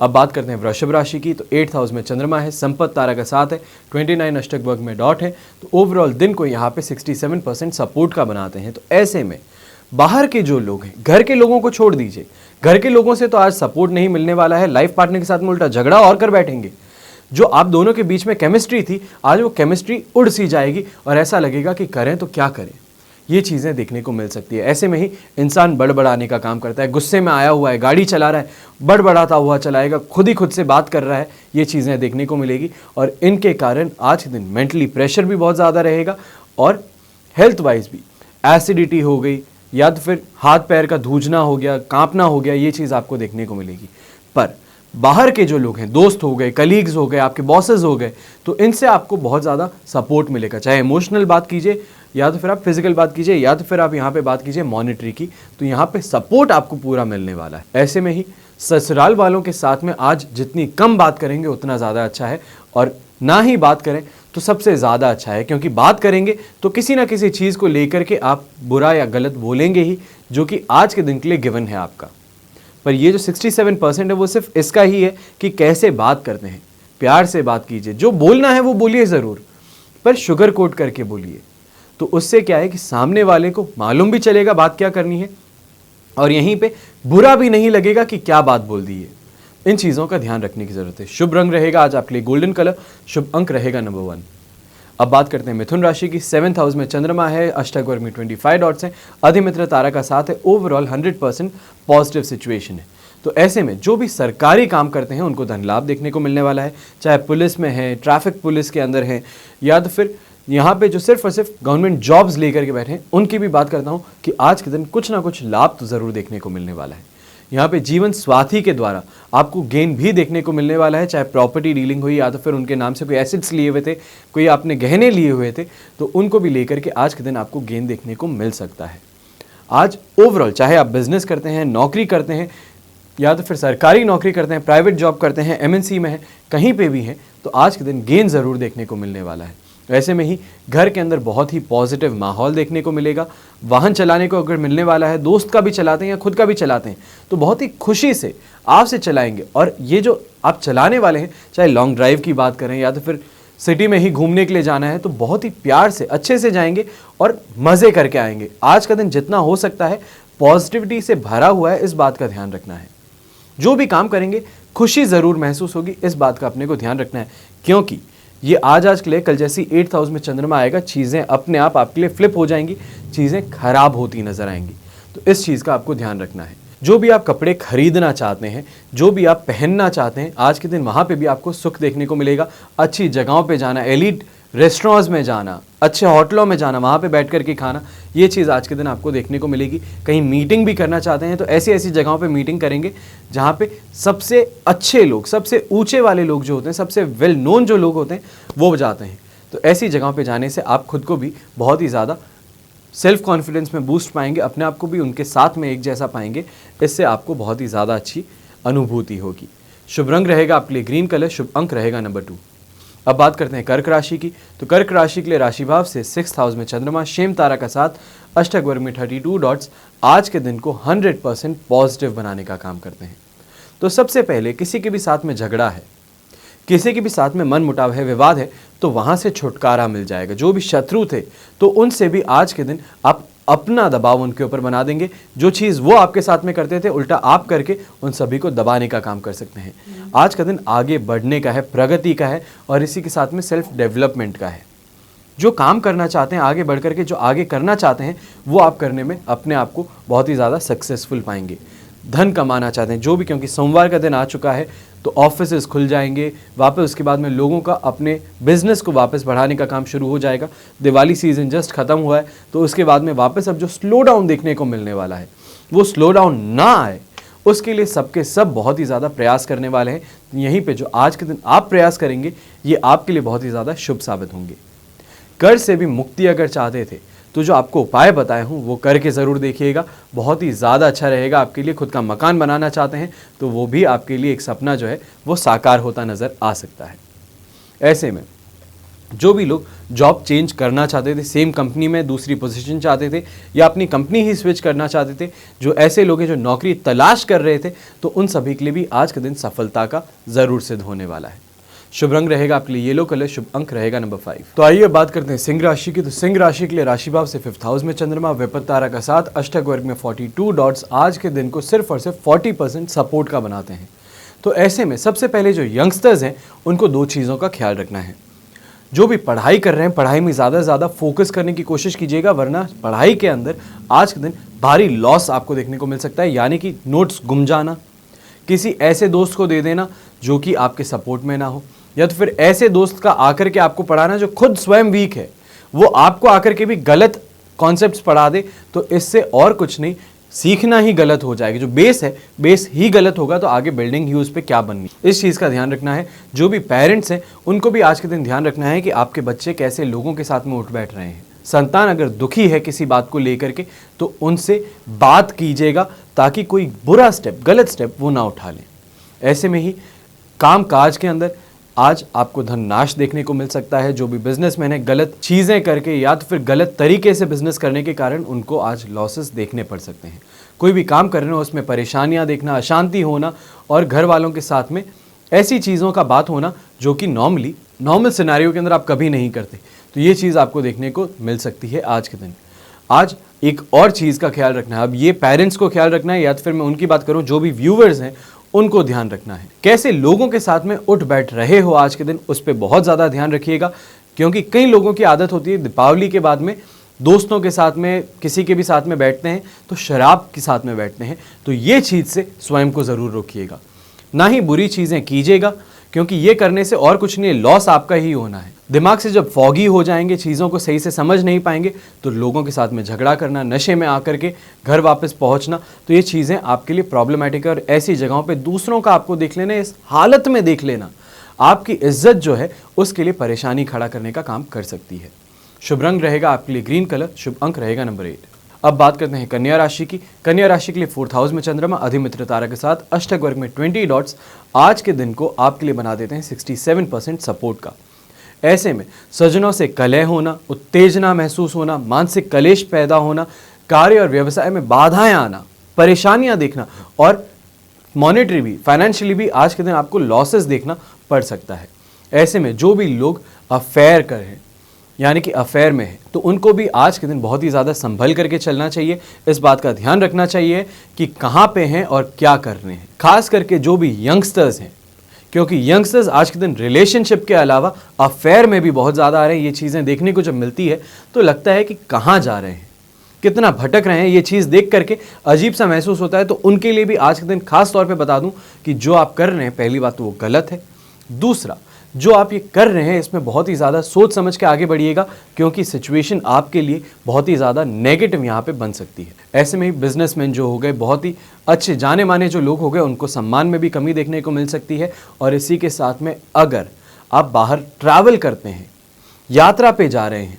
अब बात करते हैं वृषभ राशि की। तो 8th हाउस में चंद्रमा है, संपत्ति तारा का 7 है, 29 अष्टक वर्ग में डॉट है। तो ओवरऑल दिन को यहाँ पे 67% सपोर्ट का बनाते हैं। तो ऐसे में बाहर के जो लोग हैं, घर के लोगों को छोड़ दीजिए, घर के लोगों से तो आज सपोर्ट नहीं मिलने वाला है। लाइफ पार्टनर के साथ में उल्टा झगड़ा और कर बैठेंगे। जो आप दोनों के बीच में केमिस्ट्री थी, आज वो केमिस्ट्री उड़ सी जाएगी और ऐसा लगेगा कि करें तो क्या करें। ये चीज़ें देखने को मिल सकती है। ऐसे में ही इंसान बड़बड़ाने का काम करता है, गुस्से में आया हुआ है, गाड़ी चला रहा है, बड़बड़ाता हुआ चलाएगा, खुद ही खुद से बात कर रहा है, ये चीज़ें देखने को मिलेगी। और इनके कारण आज के दिन मेंटली प्रेशर भी बहुत ज़्यादा रहेगा और हेल्थ वाइज भी एसिडिटी हो गई या तो फिर हाथ पैर का धूजना हो गया, कांपना हो गया, ये चीज़ आपको देखने को मिलेगी। पर बाहर के जो लोग हैं, दोस्त हो गए, कलीग्स हो गए, आपके बॉसेस हो गए, तो इनसे आपको बहुत ज़्यादा सपोर्ट मिलेगा। चाहे इमोशनल बात कीजिए या तो फिर आप फिजिकल बात कीजिए या तो फिर आप यहाँ पे बात कीजिए मॉनेटरी की, तो यहाँ पे सपोर्ट आपको पूरा मिलने वाला है। ऐसे में ही ससुराल वालों के साथ में आज जितनी कम बात करेंगे उतना ज़्यादा अच्छा है, और ना ही बात करें तो सबसे ज़्यादा अच्छा है, क्योंकि बात करेंगे तो किसी ना किसी चीज़ को लेकर के आप बुरा या गलत बोलेंगे ही, जो कि आज के दिन के लिए गिवन है आपका। पर ये जो 67% है वो सिर्फ इसका ही है कि कैसे बात करते हैं। प्यार से बात कीजिए, जो बोलना है वो बोलिए ज़रूर, पर शुगर कोट करके बोलिए। तो उससे क्या है कि सामने वाले को मालूम भी चलेगा बात क्या करनी है और यहीं पे बुरा भी नहीं लगेगा कि क्या बात बोल दी है। इन चीज़ों का ध्यान रखने की ज़रूरत है। शुभ रंग रहेगा आज आपके लिए गोल्डन कलर, शुभ अंक रहेगा नंबर 1। अब बात करते हैं मिथुन राशि की। 7th हाउस में चंद्रमा है, अष्टक वर्ग में 25 डॉट्स हैं, अधिमित्र तारा का 7 है। ओवरऑल 100% पॉजिटिव सिचुएशन है। तो ऐसे में जो भी सरकारी काम करते हैं उनको धन लाभ देखने को मिलने वाला है, चाहे पुलिस में है, ट्रैफिक पुलिस के अंदर है, या तो फिर यहाँ पे जो सिर्फ और सिर्फ गवर्नमेंट जॉब्स लेकर के बैठे हैं, उनकी भी बात करता हूँ कि आज के दिन कुछ ना कुछ लाभ तो ज़रूर देखने को मिलने वाला है। यहाँ पे जीवन साथी के द्वारा आपको गेन भी देखने को मिलने वाला है, चाहे प्रॉपर्टी डीलिंग हुई या तो फिर उनके नाम से कोई एसेट्स लिए हुए थे, कोई आपने गहने लिए हुए थे, तो उनको भी लेकर के आज के दिन आपको गेन देखने को मिल सकता है। आज ओवरऑल चाहे आप बिजनेस करते हैं, नौकरी करते हैं, या तो फिर सरकारी नौकरी करते हैं, प्राइवेट जॉब करते हैं, MNC में हैं, कहीं पे भी हैं, तो आज के दिन गेन ज़रूर देखने को मिलने वाला है। ऐसे में ही घर के अंदर बहुत ही पॉजिटिव माहौल देखने को मिलेगा। वाहन चलाने को अगर मिलने वाला है, दोस्त का भी चलाते हैं या खुद का भी चलाते हैं, तो बहुत ही खुशी से आपसे चलाएंगे। और ये जो आप चलाने वाले हैं, चाहे लॉन्ग ड्राइव की बात करें या तो फिर सिटी में ही घूमने के लिए जाना है, तो बहुत ही प्यार से अच्छे से जाएंगे और मज़े करके आएंगे। आज का दिन जितना हो सकता है पॉजिटिविटी से भरा हुआ है, इस बात का ध्यान रखना है। जो भी काम करेंगे खुशी ज़रूर महसूस होगी, इस बात का अपने को ध्यान रखना है, क्योंकि ये आज के लिए कल जैसी 8th हाउस में चंद्रमा आएगा, चीज़ें अपने आप आपके लिए फ्लिप हो जाएंगी, चीज़ें खराब होती नजर आएंगी। तो इस चीज़ का आपको ध्यान रखना है। जो भी आप कपड़े खरीदना चाहते हैं, जो भी आप पहनना चाहते हैं, आज के दिन वहाँ पे भी आपको सुख देखने को मिलेगा। अच्छी जगहों पे जाना, एलीट रेस्टोरेंट्स में जाना, अच्छे होटलों में जाना, वहाँ पे बैठ कर के खाना, ये चीज़ आज के दिन आपको देखने को मिलेगी। कहीं मीटिंग भी करना चाहते हैं तो ऐसी ऐसी जगहों पे मीटिंग करेंगे जहाँ पे सबसे अच्छे लोग, सबसे ऊंचे वाले लोग जो होते हैं, सबसे वेल नोन जो लोग होते हैं, वो जाते हैं। तो ऐसी जगहों पे जाने से आप खुद को भी बहुत ही ज़्यादा सेल्फ कॉन्फिडेंस में बूस्ट पाएंगे, अपने आप को भी उनके साथ में एक जैसा पाएंगे। इससे आपको बहुत ही ज़्यादा अच्छी अनुभूति होगी। शुभ रंग रहेगा आपके लिए ग्रीन कलर, शुभ अंक रहेगा नंबर 2। अब बात करते हैं कर्क राशि की। तो कर्क राशि के लिए राशि भाव से 6th हाउस में चंद्रमा शेम तारा का साथ अष्टक वर्ग में 32 डॉट्स आज के दिन को 100% पॉजिटिव बनाने का काम करते हैं। तो सबसे पहले किसी के भी साथ में झगड़ा है, किसी के भी साथ में मन मुटाव है, विवाद है, तो वहाँ से छुटकारा मिल जाएगा। जो भी शत्रु थे तो उनसे भी आज के दिन आप अपना दबाव उनके ऊपर बना देंगे। जो चीज़ वो आपके साथ में करते थे, उल्टा आप करके उन सभी को दबाने का काम कर सकते हैं। आज का दिन आगे बढ़ने का है, प्रगति का है और इसी के साथ में सेल्फ डेवलपमेंट का है। जो काम करना चाहते हैं, आगे बढ़ करके जो आगे करना चाहते हैं, वो आप करने में अपने आप को बहुत ही ज़्यादा सक्सेसफुल पाएंगे। धन कमाना चाहते हैं जो भी, क्योंकि सोमवार का दिन आ चुका है तो ऑफिसेज खुल जाएंगे वापस, उसके बाद में लोगों का अपने बिजनेस को वापस बढ़ाने का काम शुरू हो जाएगा। दिवाली सीजन जस्ट खत्म हुआ है तो उसके बाद में वापस अब जो स्लो डाउन देखने को मिलने वाला है, वो स्लो डाउन ना आए, उसके लिए सबके सब बहुत ही ज़्यादा प्रयास करने वाले हैं। यहीं पे जो आज के दिन आप प्रयास करेंगे, ये आपके लिए बहुत ही ज़्यादा शुभ साबित होंगे। कर्ज से भी मुक्ति अगर चाहते थे तो जो आपको उपाय बताए हूँ वो करके ज़रूर देखिएगा, बहुत ही ज़्यादा अच्छा रहेगा आपके लिए। खुद का मकान बनाना चाहते हैं तो वो भी आपके लिए एक सपना जो है वो साकार होता नज़र आ सकता है। ऐसे में जो भी लोग जॉब चेंज करना चाहते थे, सेम कंपनी में दूसरी पोजीशन चाहते थे या अपनी कंपनी ही स्विच करना चाहते थे, जो ऐसे लोग हैं जो नौकरी तलाश कर रहे थे, तो उन सभी के लिए भी आज के दिन सफलता का ज़रूर सिद्ध होने वाला है। शुभ रंग रहेगा आपके लिए येलो कलर, शुभ अंक रहेगा नंबर 5। तो आइए बात करते हैं सिंह राशि की। तो सिंह राशि के लिए राशि भाव से 5th हाउस में चंद्रमा विपत्त तारा का साथ अष्टक वर्ग में 42 डॉट्स आज के दिन को सिर्फ और सिर्फ 40% सपोर्ट का बनाते हैं। तो ऐसे में सबसे पहले जो यंगस्टर्स हैं उनको दो चीज़ों का ख्याल रखना है। जो भी पढ़ाई कर रहे हैं, पढ़ाई में ज़्यादा से ज़्यादा फोकस करने की कोशिश कीजिएगा, वरना पढ़ाई के अंदर आज के दिन भारी लॉस आपको देखने को मिल सकता है। यानी कि नोट्स गुम जाना, किसी ऐसे दोस्त को दे देना जो कि आपके सपोर्ट में ना हो, या तो फिर ऐसे दोस्त का आकर के आपको पढ़ाना जो खुद स्वयं वीक है, वो आपको आकर के भी गलत कॉन्सेप्ट्स पढ़ा दे, तो इससे और कुछ नहीं, सीखना ही गलत हो जाएगी। जो बेस है, बेस ही गलत होगा तो आगे बिल्डिंग ही उस पर क्या बननी, इस चीज़ का ध्यान रखना है। जो भी पेरेंट्स हैं उनको भी आज के दिन ध्यान रखना है कि आपके बच्चे कैसे लोगों के साथ में उठ बैठ रहे हैं। संतान अगर दुखी है किसी बात को लेकर के तो उनसे बात कीजिएगा ताकि कोई बुरा स्टेप, गलत स्टेप वो ना उठा लें। ऐसे में ही काम काज के अंदर आज आपको धन नाश देखने को मिल सकता है। जो भी बिजनेसमैन है गलत चीज़ें करके या तो फिर गलत तरीके से बिजनेस करने के कारण उनको आज लॉसेस देखने पड़ सकते हैं। कोई भी काम कर रहे हो उसमें परेशानियां देखना, अशांति होना और घर वालों के साथ में ऐसी चीज़ों का बात होना जो कि नॉर्मल सिनेरियो के अंदर आप कभी नहीं करते, तो ये चीज़ आपको देखने को मिल सकती है आज के दिन। आज एक और चीज़ का ख्याल रखना है, अब ये पेरेंट्स को ख्याल रखना है या तो फिर मैं उनकी बात करूँ जो भी व्यूवर्स हैं उनको ध्यान रखना है। कैसे लोगों के साथ में उठ बैठ रहे हो आज के दिन, उस पर बहुत ज़्यादा ध्यान रखिएगा, क्योंकि कई लोगों की आदत होती है दीपावली के बाद में दोस्तों के साथ में, किसी के भी साथ में बैठते हैं तो शराब के साथ में बैठते हैं। तो ये चीज़ से स्वयं को ज़रूर रोकिएगा, ना ही बुरी चीज़ें कीजिएगा, क्योंकि ये करने से और कुछ नहीं, लॉस आपका ही होना है। दिमाग से जब फॉगी हो जाएंगे, चीज़ों को सही से समझ नहीं पाएंगे, तो लोगों के साथ में झगड़ा करना, नशे में आकर के घर वापस पहुंचना, तो ये चीज़ें आपके लिए प्रॉब्लमेटिक है। और ऐसी जगहों पे दूसरों का आपको देख लेना, इस हालत में देख लेना आपकी इज्जत जो है उसके लिए परेशानी खड़ा करने का काम कर सकती है। शुभ रंग रहेगा आपके लिए ग्रीन कलर, शुभ अंक रहेगा नंबर 8। अब बात करते हैं कन्या राशि की। कन्या राशि के लिए 4th हाउस में चंद्रमा अधिमित्र तारा के साथ अष्टक वर्ग में 20 डॉट्स आज के दिन को आपके लिए बना देते हैं 67% सपोर्ट का। ऐसे में स्वजनों से कलह होना, उत्तेजना महसूस होना, मानसिक कलेश पैदा होना, कार्य और व्यवसाय में बाधाएं आना, परेशानियां देखना और मॉनेटरी भी, फाइनेंशियली भी आज के दिन आपको लॉसेस देखना पड़ सकता है। ऐसे में जो भी लोग अफेयर कर हैं यानी कि अफेयर में है, तो उनको भी आज के दिन बहुत ही ज़्यादा संभल करके चलना चाहिए। इस बात का ध्यान रखना चाहिए कि कहाँ पे हैं और क्या कर रहे हैं, खास करके जो भी यंगस्टर्स हैं, क्योंकि यंगस्टर्स आज के दिन रिलेशनशिप के अलावा अफेयर में भी बहुत ज़्यादा आ रहे हैं। ये चीज़ें देखने को जब मिलती है तो लगता है कि कहाँ जा रहे हैं, कितना भटक रहे हैं। ये चीज़ देख करके अजीब सा महसूस होता है। तो उनके लिए भी आज के दिन खास तौर पे बता दूं कि जो आप कर रहे हैं, पहली बात तो वो गलत है। दूसरा, जो आप ये कर रहे हैं इसमें बहुत ही ज़्यादा सोच समझ के आगे बढ़िएगा, क्योंकि सिचुएशन आपके लिए बहुत ही ज़्यादा नेगेटिव यहाँ पे बन सकती है। ऐसे में ही बिजनेसमैन जो हो गए, बहुत ही अच्छे जाने माने जो लोग हो गए, उनको सम्मान में भी कमी देखने को मिल सकती है। और इसी के साथ में अगर आप बाहर ट्रैवल करते हैं, यात्रा पे जा रहे हैं,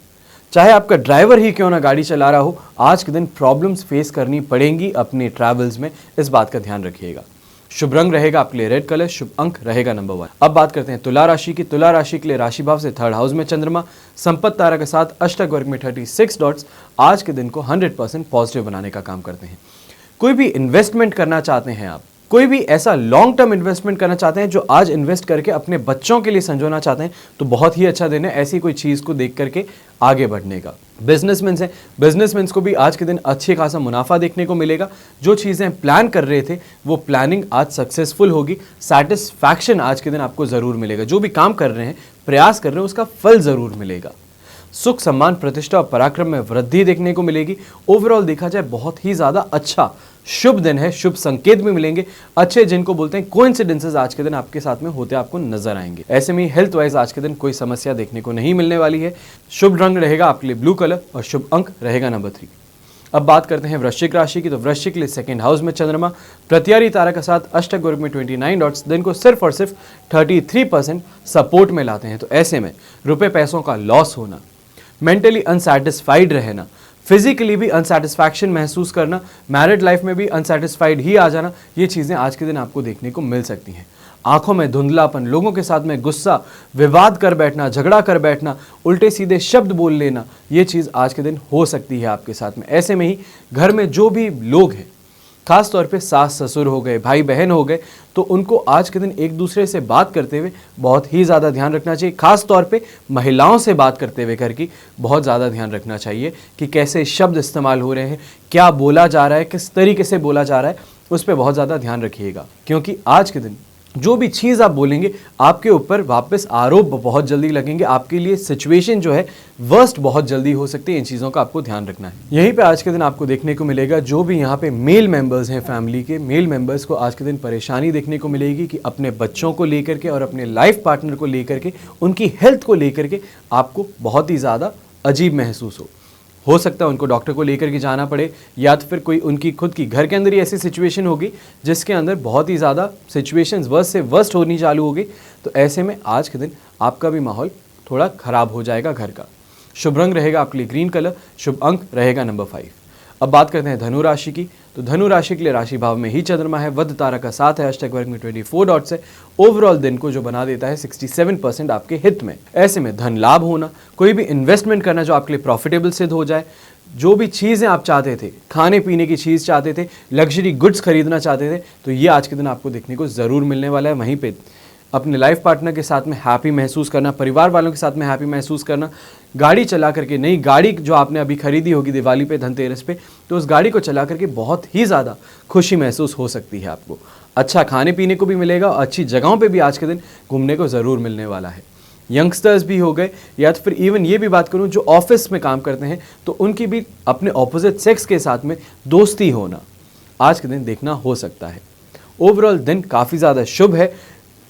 चाहे आपका ड्राइवर ही क्यों ना गाड़ी चला रहा हो, आज के दिन प्रॉब्लम्स फेस करनी पड़ेंगी अपने ट्रैवल्स में। इस बात का ध्यान रखिएगा। शुभ रंग रहेगा आपके लिए रेड कलर, शुभ अंक रहेगा नंबर 1। अब बात करते हैं तुला राशि की। तुला राशि के लिए राशि भाव से 3rd हाउस में चंद्रमा, संपत्ति तारा के साथ अष्टक वर्ग में 36 डॉट्स आज के दिन को 100% पॉजिटिव बनाने का काम करते हैं। कोई भी इन्वेस्टमेंट करना चाहते हैं आप, कोई भी ऐसा लॉन्ग टर्म इन्वेस्टमेंट करना चाहते हैं जो आज इन्वेस्ट करके अपने बच्चों के लिए संजोना चाहते हैं, तो बहुत ही अच्छा दिन है ऐसी कोई चीज़ को देख करके आगे बढ़ने का। बिजनेसमैन हैं, बिजनेसमैन को भी आज के दिन अच्छे खासा मुनाफा देखने को मिलेगा। जो चीज़ें प्लान कर रहे थे वो प्लानिंग आज सक्सेसफुल होगी। सेटिस्फैक्शन आज के दिन आपको ज़रूर मिलेगा। जो भी काम कर रहे हैं, प्रयास कर रहे हैं, उसका फल ज़रूर मिलेगा। सुख, सम्मान, प्रतिष्ठा और पराक्रम में वृद्धि देखने को मिलेगी। ओवरऑल देखा जाए बहुत ही ज़्यादा अच्छा शुभ दिन है। शुभ संकेत भी मिलेंगे अच्छे, जिनको बोलते हैं कोइंसिडेंसेस, आज के दिन आपके साथ में होते आपको नजर आएंगे। ऐसे में हेल्थ वाइज आज के दिन कोई समस्या देखने को नहीं मिलने वाली है। शुभ रंग रहेगा आपके लिए ब्लू कलर और शुभ अंक रहेगा नंबर 3। अब बात करते हैं वृश्चिक राशि की। तो वृश्चिक के लिए 2nd हाउस में चंद्रमा, प्रत्यारी तारा के साथ अष्टक वर्ग में 29 डॉट्स दिन को सिर्फ और सिर्फ 33% सपोर्ट में लाते हैं। तो ऐसे में रुपए पैसों का लॉस होना, मेंटली अनसेटिस्फाइड रहना, फिजिकली भी अनसेटिस्फैक्शन महसूस करना, मैरिड लाइफ में भी अनसेटिस्फाइड ही आ जाना, ये चीज़ें आज के दिन आपको देखने को मिल सकती हैं। आंखों में धुंधलापन, लोगों के साथ में गुस्सा, विवाद कर बैठना, झगड़ा कर बैठना, उल्टे सीधे शब्द बोल लेना, ये चीज़ आज के दिन हो सकती है आपके साथ में। ऐसे में ही घर में जो भी लोग हैं, खास तौर पे सास ससुर हो गए, भाई बहन हो गए, तो उनको आज के दिन एक दूसरे से बात करते हुए बहुत ही ज़्यादा ध्यान रखना चाहिए। खास तौर पे महिलाओं से बात करते हुए घर की बहुत ज़्यादा ध्यान रखना चाहिए कि कैसे शब्द इस्तेमाल हो रहे हैं, क्या बोला जा रहा है, किस तरीके से बोला जा रहा है, उस पर बहुत ज़्यादा ध्यान रखिएगा। क्योंकि आज के दिन जो भी चीज़ आप बोलेंगे, आपके ऊपर वापस आरोप बहुत जल्दी लगेंगे। आपके लिए सिचुएशन जो है वर्स्ट बहुत जल्दी हो सकती है। इन चीज़ों का आपको ध्यान रखना है। यहीं पे आज के दिन आपको देखने को मिलेगा जो भी यहाँ पे मेल मेंबर्स हैं, फैमिली के मेल मेंबर्स को आज के दिन परेशानी देखने को मिलेगी कि अपने बच्चों को लेकर के और अपने लाइफ पार्टनर को लेकर के, उनकी हेल्थ को लेकर के आपको बहुत ही ज़्यादा अजीब महसूस हो सकता है उनको डॉक्टर को लेकर के जाना पड़े, या तो फिर कोई उनकी खुद की घर के अंदर ही ऐसी सिचुएशन होगी जिसके अंदर बहुत ही ज़्यादा सिचुएशंस वर्स्ट से वर्स्ट होनी चालू होगी। तो ऐसे में आज के दिन आपका भी माहौल थोड़ा ख़राब हो जाएगा घर का। शुभ रंग रहेगा आपके लिए ग्रीन कलर, शुभ अंक रहेगा नंबर 5। अब बात करते हैं धनु राशि की। तो धनु राशि के लिए राशि भाव में ही चंद्रमा है, वध तारा का साथ है, अष्टक वर्ग में 24 डॉट्स है। ओवरऑल दिन को जो बना देता है 67% आपके हित में। ऐसे में धन लाभ होना, कोई भी इन्वेस्टमेंट करना जो आपके लिए प्रॉफिटेबल सिद्ध हो जाए, जो भी चीज़ें आप चाहते थे, खाने पीने की चीज़ चाहते थे, लग्जरी गुड्स खरीदना चाहते थे, तो ये आज के दिन आपको देखने को ज़रूर मिलने वाला है। वहीं पे अपने लाइफ पार्टनर के साथ में हैप्पी महसूस करना, परिवार वालों के साथ में हैप्पी महसूस करना, गाड़ी चला करके, नई गाड़ी जो आपने अभी खरीदी होगी दिवाली पे, धनतेरस पे, तो उस गाड़ी को चला करके बहुत ही ज़्यादा खुशी महसूस हो सकती है आपको। अच्छा खाने पीने को भी मिलेगा और अच्छी जगहों पे भी आज के दिन घूमने को ज़रूर मिलने वाला है। यंगस्टर्स भी हो गए, या तो फिर इवन ये भी बात करूँ जो ऑफिस में काम करते हैं, तो उनकी भी अपने ऑपोजिट सेक्स के साथ में दोस्ती होना आज के दिन देखना हो सकता है। ओवरऑल दिन काफ़ी ज़्यादा शुभ है।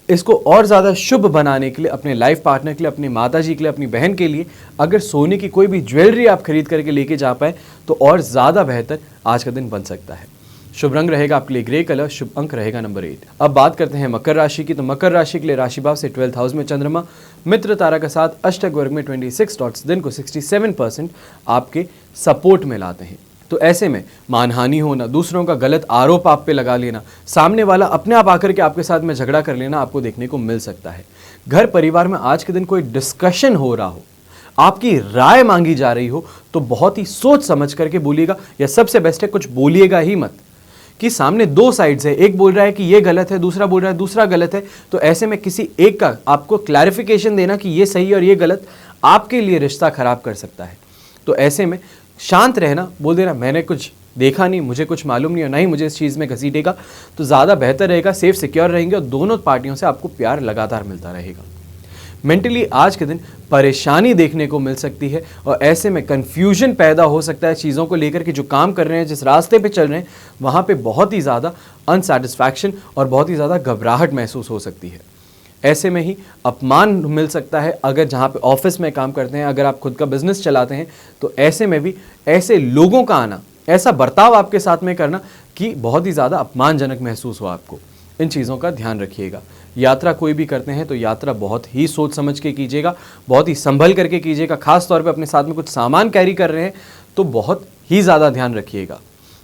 इसको और ज़्यादा शुभ बनाने के लिए अपने लाइफ पार्टनर के लिए, अपनी माता जी के लिए, अपनी बहन के लिए अगर सोने की कोई भी ज्वेलरी आप खरीद करके लेके जा पाए तो और ज़्यादा बेहतर आज का दिन बन सकता है। शुभ रंग रहेगा आपके लिए ग्रे कलर, शुभ अंक रहेगा नंबर 8। अब बात करते हैं मकर राशि की। तो मकर राशि के लिए राशि भाव से 12th हाउस में चंद्रमा, मित्र तारा का साथ अष्टक वर्ग में 26 डॉट्स दिन को 67% आपके सपोर्ट में लाते हैं। तो ऐसे में मानहानि होना, दूसरों का गलत आरोप आप पे लगा लेना, सामने वाला अपने आप आकर के आपके साथ में झगड़ा कर लेना आपको देखने को मिल सकता है। घर परिवार में आज के दिन कोई डिस्कशन हो रहा हो, आपकी राय मांगी जा रही हो, तो बहुत ही सोच समझ करके बोलिएगा, या सबसे बेस्ट है कुछ बोलिएगा ही मत। कि सामने दो साइड्स है, एक बोल रहा है कि ये गलत है, दूसरा बोल रहा है दूसरा गलत है, तो ऐसे में किसी एक का आपको क्लैरिफिकेशन देना कि ये सही और ये गलत आपके लिए रिश्ता खराब कर सकता है। तो ऐसे में शांत रहना, बोल देना मैंने कुछ देखा नहीं, मुझे कुछ मालूम नहीं और नहीं मुझे इस चीज़ में घसीटेगा, तो ज़्यादा बेहतर रहेगा, सेफ सिक्योर रहेंगे और दोनों पार्टियों से आपको प्यार लगातार मिलता रहेगा। मेंटली आज के दिन परेशानी देखने को मिल सकती है और ऐसे में कन्फ्यूजन पैदा हो सकता है चीज़ों को लेकर के। जो काम कर रहे हैं, जिस रास्ते पे चल रहे हैं, वहाँ पे बहुत ही ज़्यादा अनसेटिस्फैक्शन और बहुत ही ज़्यादा घबराहट महसूस हो सकती है। ऐसे में ही अपमान मिल सकता है। अगर जहाँ पे ऑफिस में काम करते हैं, अगर आप खुद का बिजनेस चलाते हैं, तो ऐसे में भी ऐसे लोगों का आना, ऐसा बर्ताव आपके साथ में करना कि बहुत ही ज़्यादा अपमानजनक महसूस हो आपको। इन चीज़ों का ध्यान रखिएगा। यात्रा कोई भी करते हैं तो यात्रा बहुत ही सोच समझ के कीजिएगा, बहुत ही संभल करके कीजिएगा। खास तौर पे अपने साथ में कुछ सामान कैरी कर रहे हैं तो बहुत ही ज़्यादा ध्यान रखिएगा,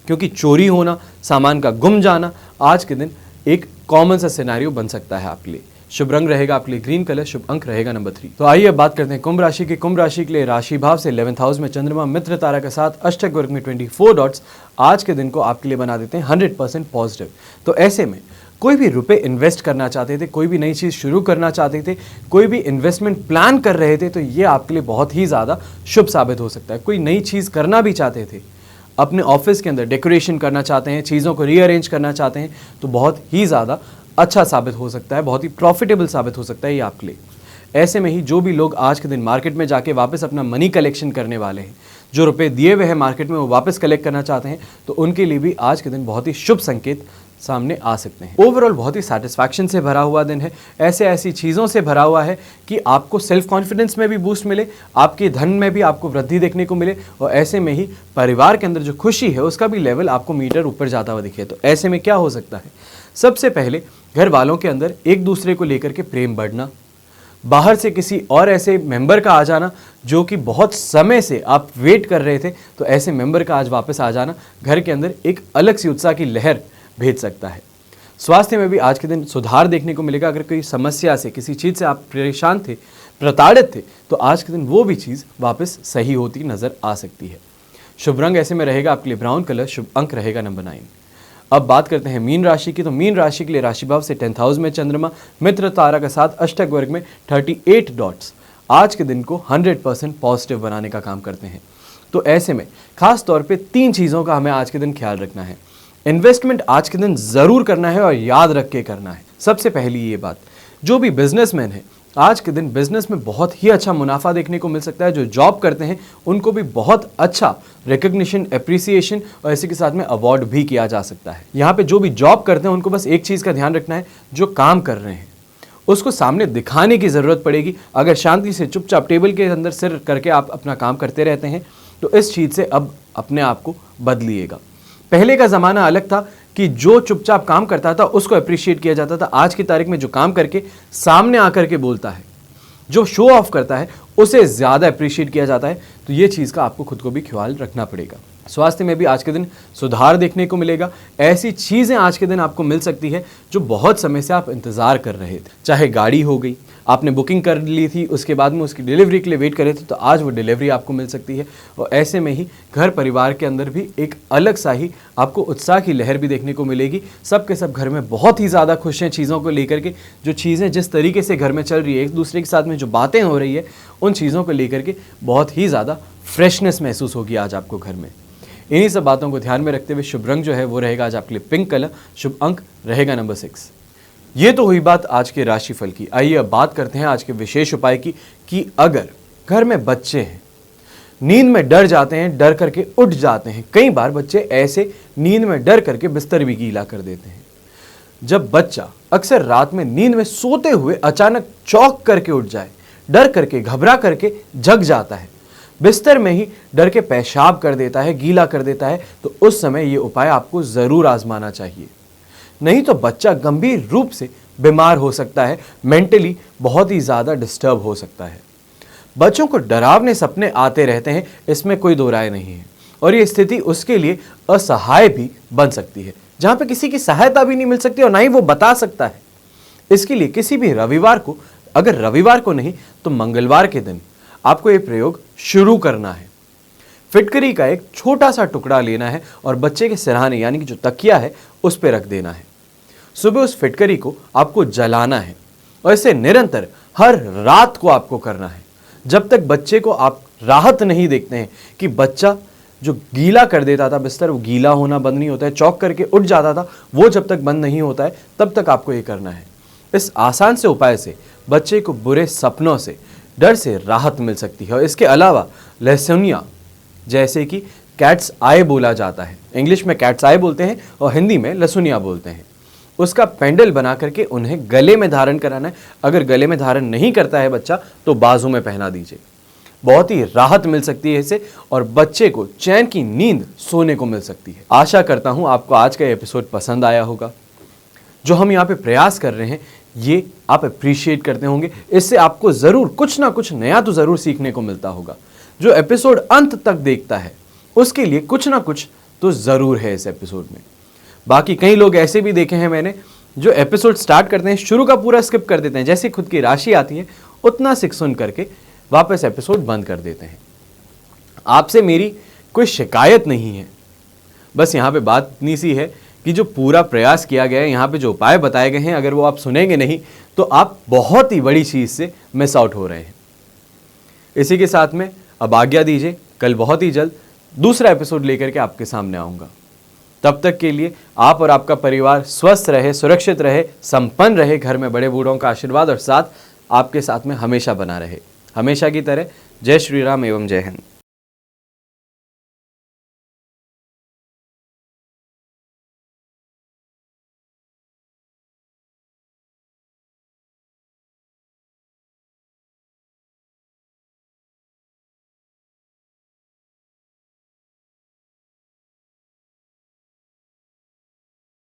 क्योंकि चोरी होना, सामान का गुम जाना आज के दिन एक कॉमन सा सिनेरियो बन सकता है आपके लिए। शुभ रंग रहेगा आपके लिए ग्रीन कलर, शुभ अंक रहेगा नंबर 3। तो आइए अब बात करते हैं कुंभ राशि की। कुंभ राशि के लिए राशि भाव से 11th हाउस में चंद्रमा मित्र तारा के साथ अष्टक वर्ग में 24 डॉट्स आज के दिन को आपके लिए बना देते हैं 100% पॉजिटिव। तो ऐसे में कोई भी रुपए इन्वेस्ट करना चाहते थे, कोई भी नई चीज़ शुरू करना चाहते थे, कोई भी इन्वेस्टमेंट प्लान कर रहे थे, तो ये आपके लिए बहुत ही ज़्यादा शुभ साबित हो सकता है। कोई नई चीज़ करना भी चाहते थे, अपने ऑफिस के अंदर डेकोरेशन करना चाहते हैं, चीज़ों को रीअरेंज करना चाहते हैं, तो बहुत ही ज़्यादा अच्छा साबित हो सकता है, बहुत ही प्रॉफिटेबल साबित हो सकता है ये आपके लिए। ऐसे में ही जो भी लोग आज के दिन मार्केट में जाके वापस अपना मनी कलेक्शन करने वाले हैं, जो रुपए दिए हुए हैं मार्केट में वो वापस कलेक्ट करना चाहते हैं, तो उनके लिए भी आज के दिन बहुत ही शुभ संकेत सामने आ सकते हैं। ओवरऑल बहुत ही सेटिस्फैक्शन से भरा हुआ दिन है। ऐसी चीज़ों से भरा हुआ है कि आपको सेल्फ कॉन्फिडेंस में भी बूस्ट मिले, आपके धन में भी आपको वृद्धि देखने को मिले, और ऐसे में ही परिवार के अंदर जो खुशी है उसका भी लेवल आपको मीटर ऊपर जाता हुआ दिखे। तो ऐसे में क्या हो सकता है, सबसे पहले घर वालों के अंदर एक दूसरे को लेकर के प्रेम बढ़ना, बाहर से किसी और ऐसे मेंबर का आ जाना जो कि बहुत समय से आप वेट कर रहे थे, तो ऐसे मेंबर का आज वापस आ जाना घर के अंदर एक अलग सी उत्साह की लहर भेज सकता है। स्वास्थ्य में भी आज के दिन सुधार देखने को मिलेगा। अगर कोई समस्या से, किसी चीज़ से आप परेशान थे, प्रताड़ित थे, तो आज के दिन वो भी चीज़ वापस सही होती नजर आ सकती है। शुभ रंग ऐसे में रहेगा आपके लिए ब्राउन कलर, शुभ अंक रहेगा नंबर 9। अब बात करते हैं मीन राशि की। तो मीन राशि के लिए राशि भाव से 10th हाउस में चंद्रमा मित्र तारा के साथ अष्टक वर्ग में 38 डॉट्स आज के दिन को 100% पॉजिटिव बनाने का काम करते हैं। तो ऐसे में खास तौर पे 3 चीज़ों का हमें आज के दिन ख्याल रखना है। इन्वेस्टमेंट आज के दिन ज़रूर करना है और याद रख के करना है। सबसे पहली ये बात, जो भी बिजनेसमैन है आज के दिन बिजनेस में बहुत ही अच्छा मुनाफा देखने को मिल सकता है। जो जॉब करते हैं उनको भी बहुत अच्छा रिकग्निशन, एप्रिसिएशन और इसी के साथ में अवार्ड भी किया जा सकता है। यहाँ पे जो भी जॉब करते हैं उनको बस एक चीज़ का ध्यान रखना है, जो काम कर रहे हैं उसको सामने दिखाने की ज़रूरत पड़ेगी। अगर शांति से चुपचाप टेबल के अंदर सिर करके आप अपना काम करते रहते हैं तो इस चीज़ से अब अपने आप को बदलिएगा। पहले का ज़माना अलग था कि जो चुपचाप काम करता था उसको अप्रिशिएट किया जाता था। आज की तारीख में जो काम करके सामने आकर के बोलता है, जो शो ऑफ करता है, उसे ज़्यादा अप्रिशिएट किया जाता है। तो ये चीज़ का आपको खुद को भी ख्याल रखना पड़ेगा। स्वास्थ्य में भी आज के दिन सुधार देखने को मिलेगा। ऐसी चीज़ें आज के दिन आपको मिल सकती है जो बहुत समय से आप इंतज़ार कर रहे थे। चाहे गाड़ी हो गई, आपने बुकिंग कर ली थी, उसके बाद में उसकी डिलीवरी के लिए वेट कर रहे थे, तो आज वो डिलीवरी आपको मिल सकती है। और ऐसे में ही घर परिवार के अंदर भी एक अलग सा ही आपको उत्साह की लहर भी देखने को मिलेगी। सब के सब घर में बहुत ही ज़्यादा खुश हैं चीज़ों को लेकर के। जो चीज़ें जिस तरीके से घर में चल रही है, एक दूसरे के साथ में जो बातें हो रही है, उन चीज़ों को लेकर के बहुत ही ज़्यादा फ्रेशनेस महसूस होगी आज आपको घर में। इन्हीं सब बातों को ध्यान में रखते हुए शुभ रंग जो है वो रहेगा आज आपके लिए पिंक कलर, शुभ अंक रहेगा नंबर 6। ये तो हुई बात आज के राशिफल की। आइए अब बात करते हैं आज के विशेष उपाय की कि अगर घर में बच्चे हैं, नींद में डर जाते हैं, डर करके उठ जाते हैं। कई बार बच्चे ऐसे नींद में डर करके बिस्तर भी गीला कर देते हैं। जब बच्चा अक्सर रात में नींद में सोते हुए अचानक चौंक करके उठ जाए, डर करके, घबरा करके जग जाता है, बिस्तर में ही डर के पेशाब कर देता है, गीला कर देता है, तो उस समय ये उपाय आपको ज़रूर आजमाना चाहिए। नहीं तो बच्चा गंभीर रूप से बीमार हो सकता है, मेंटली बहुत ही ज़्यादा डिस्टर्ब हो सकता है। बच्चों को डरावने सपने आते रहते हैं, इसमें कोई दो राय नहीं है। और ये स्थिति उसके लिए असहाय भी बन सकती है, जहां पे किसी की सहायता भी नहीं मिल सकती और ना ही वो बता सकता है। इसके लिए किसी भी रविवार को, अगर रविवार को नहीं तो मंगलवार के दिन आपको ये प्रयोग शुरू करना है। फिटकरी का एक छोटा सा टुकड़ा लेना है और बच्चे के सिरहाने यानी कि जो तकिया है उस पर रख देना है। सुबह उस फिटकरी को आपको जलाना है और इसे निरंतर हर रात को आपको करना है, जब तक बच्चे को आप राहत नहीं देखते हैं कि बच्चा जो गीला कर देता था बिस्तर, वो गीला होना बंद नहीं होता है, चौक करके उठ जाता था, वो जब तक बंद नहीं होता है तब तक आपको ये करना है। इस आसान से उपाय से बच्चे को बुरे सपनों से, डर से राहत मिल सकती है। और इसके अलावा लहसुनिया, जैसे कि कैट्स आई बोला जाता है, इंग्लिश में कैट्स आई बोलते हैं और हिंदी में लहसुनिया बोलते हैं, उसका पेंडल बना करके उन्हें गले में धारण कराना है। अगर गले में धारण नहीं करता है बच्चा तो बाजू में पहना दीजिए। बहुत ही राहत मिल सकती है इससे और बच्चे को चैन की नींद सोने को मिल सकती है। आशा करता हूं आपको आज का एपिसोड पसंद आया होगा। जो हम यहाँ पे प्रयास कर रहे हैं ये आप अप्रिशिएट करते होंगे। इससे आपको ज़रूर कुछ ना कुछ नया तो ज़रूर सीखने को मिलता होगा। जो एपिसोड अंत तक देखता है उसके लिए कुछ ना कुछ तो ज़रूर है इस एपिसोड में। बाकी कई लोग ऐसे भी देखे हैं मैंने, जो एपिसोड स्टार्ट करते हैं शुरू का पूरा स्किप कर देते हैं, जैसे खुद की राशि आती है उतना सुन करके वापस एपिसोड बंद कर देते हैं। आपसे मेरी कोई शिकायत नहीं है, बस यहाँ पे बात इतनी सी है कि जो पूरा प्रयास किया गया है, यहाँ पे जो उपाय बताए गए हैं, अगर वो आप सुनेंगे नहीं तो आप बहुत ही बड़ी चीज़ से मिस आउट हो रहे हैं। इसी के साथ में अब आज्ञा दीजिए, कल बहुत ही जल्द दूसरा एपिसोड लेकर के आपके सामने आऊँगा। तब तक के लिए आप और आपका परिवार स्वस्थ रहे, सुरक्षित रहे, संपन्न रहे, घर में बड़े बूढ़ों का आशीर्वाद और साथ आपके साथ में हमेशा बना रहे। हमेशा की तरह जय श्री राम एवं जय हिंद।